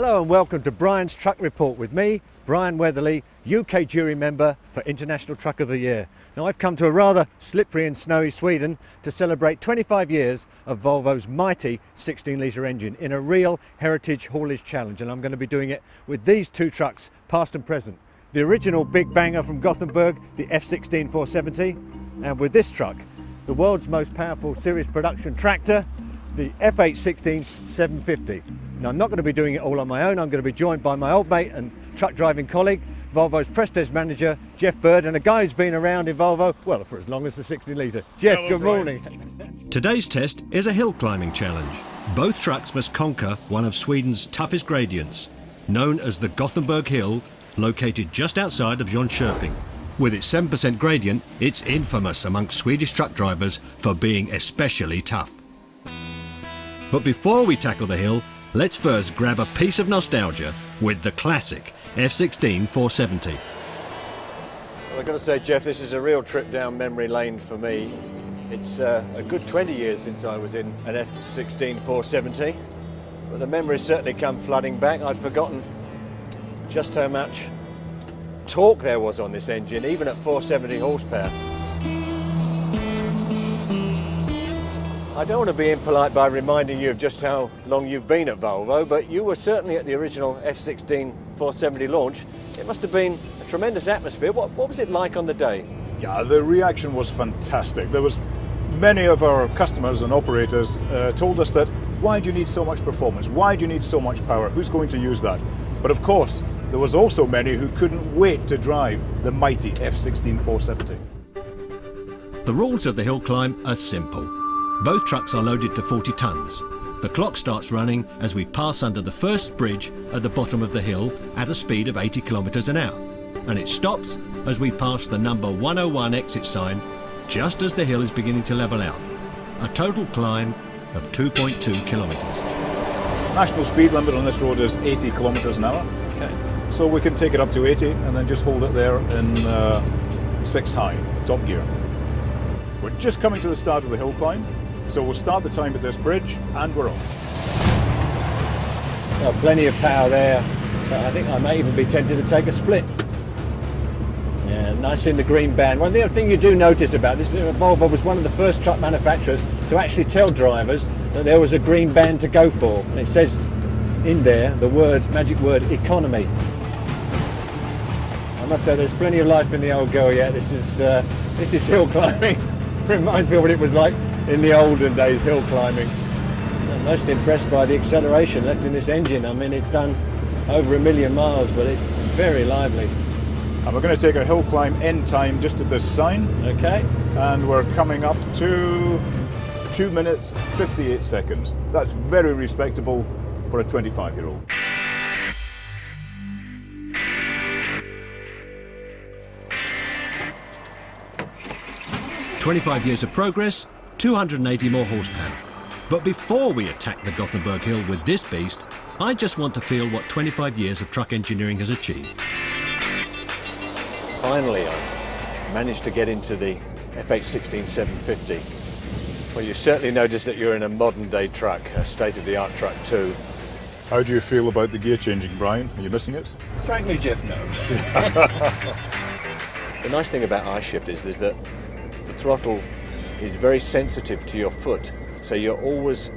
Hello and welcome to Brian's Truck Report with me, Brian Weatherly, UK jury member for International Truck of the Year. Now I've come to a rather slippery and snowy Sweden to celebrate 25 years of Volvo's mighty 16-litre engine in a real heritage haulage challenge, and I'm going to be doing it with these two trucks, past and present. The original big banger from Gothenburg, the F16 470, and with this truck, the world's most powerful series production tractor, the FH16 750. Now I'm not going to be doing it all on my own. I'm going to be joined by my old mate and truck driving colleague, Volvo's Prestes manager, Jeff Bird, and a guy who's been around in Volvo, well, for as long as the 16-litre. Jeff, hello, good morning. Today's test is a hill climbing challenge. Both trucks must conquer one of Sweden's toughest gradients, known as the Gothenburg Hill, located just outside of Jönköping. With its 7% gradient, it's infamous amongst Swedish truck drivers for being especially tough. But before we tackle the hill, let's first grab a piece of nostalgia with the classic F16 470. Well, I've got to say, Jeff, this is a real trip down memory lane for me. It's a good 20 years since I was in an F16 470, but the memories certainly come flooding back. I'd forgotten just how much torque there was on this engine, even at 470 horsepower. I don't want to be impolite by reminding you of just how long you've been at Volvo, but you were certainly at the original F16 470 launch. It must have been a tremendous atmosphere. What was it like on the day? Yeah, the reaction was fantastic. There was many of our customers and operators told us that, why do you need so much performance? Why do you need so much power? Who's going to use that? But of course, there was also many who couldn't wait to drive the mighty F16 470. The rules of the hill climb are simple. Both trucks are loaded to 40 tonnes. The clock starts running as we pass under the first bridge at the bottom of the hill at a speed of 80 kilometres an hour. And it stops as we pass the number 101 exit sign just as the hill is beginning to level out. A total climb of 2.2 kilometres. National speed limit on this road is 80 kilometres an hour. Okay. So we can take it up to 80 and then just hold it there in 6 high, top gear. We're just coming to the start of the hill climb. So we'll start the time at this bridge and we're off. Well, plenty of power there, but I think I may even be tempted to take a split. Yeah, nice in the green band. One other thing you do notice about this, Volvo was one of the first truck manufacturers to actually tell drivers that there was a green band to go for. And it says in there the magic word, economy. I must say there's plenty of life in the old girl yet. This is hill climbing. Reminds me of what it was like in the olden days, hill climbing. I'm most impressed by the acceleration left in this engine. I mean, it's done over 1 million miles, but it's very lively. And we're going to take a hill climb end time just at this sign. Okay. And we're coming up to 2 minutes 58 seconds. That's very respectable for a 25-year-old. "25 years of progress, 280 more horsepower. But before we attack the Gothenburg Hill with this beast, I just want to feel what 25 years of truck engineering has achieved." Finally, I managed to get into the FH16 750. Well, you certainly notice that you're in a modern-day truck, a state-of-the-art truck too. How do you feel about the gear changing, Brian? Are you missing it? Frankly, Jeff, no. The nice thing about I-Shift is that the throttle is very sensitive to your foot, so you're always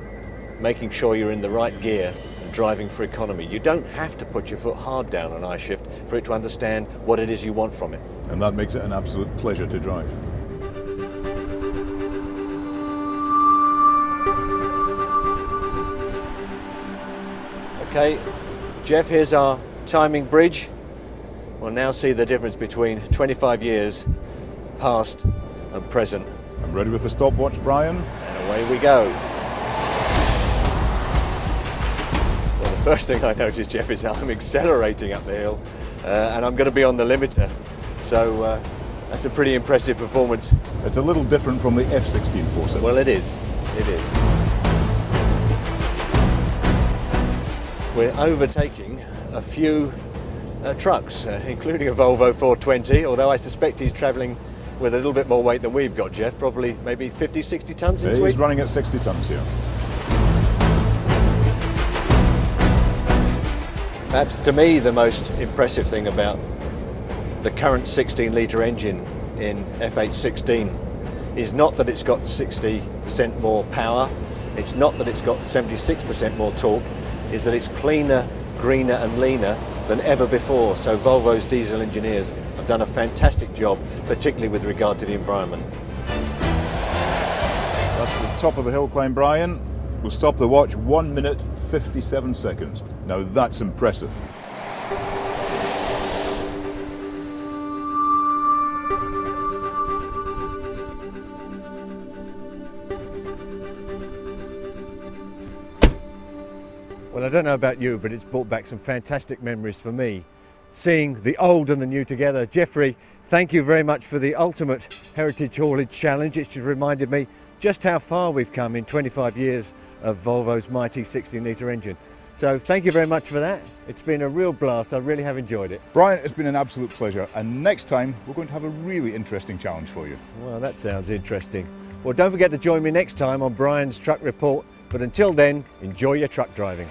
making sure you're in the right gear and driving for economy. You don't have to put your foot hard down on I-Shift for it to understand what it is you want from it. And that makes it an absolute pleasure to drive. Okay, Jeff, here's our timing bridge. We'll now see the difference between 25 years past and present. I'm ready with the stopwatch, Brian. And away we go. Well, the first thing I noticed, Jeff, is how I'm accelerating up the hill, and I'm going to be on the limiter. So that's a pretty impressive performance. It's a little different from the F16 470. Well, it is. It is. We're overtaking a few trucks, including a Volvo 420, although I suspect he's travelling with a little bit more weight than we've got, Jeff, probably maybe 50, 60 tonnes in Sweden. He's running at 60 tonnes here. Perhaps to me the most impressive thing about the current 16-litre engine in FH16 is not that it's got 60% more power, it's not that it's got 76% more torque, is that it's cleaner, greener and leaner than ever before. So Volvo's diesel engineers have done a fantastic job, particularly with regard to the environment. That's the top of the hill climb, Brian. We'll stop the watch, 1 minute 57 seconds. Now that's impressive. Well, I don't know about you, but it's brought back some fantastic memories for me, seeing the old and the new together. Jeffrey, thank you very much for the ultimate Heritage Haulage Challenge. It's just reminded me just how far we've come in 25 years of Volvo's mighty 16-litre engine. So thank you very much for that. It's been a real blast. I really have enjoyed it. Brian, it's been an absolute pleasure. And next time, we're going to have a really interesting challenge for you. Well, that sounds interesting. Well, don't forget to join me next time on Brian's Truck Report. But until then, enjoy your truck driving.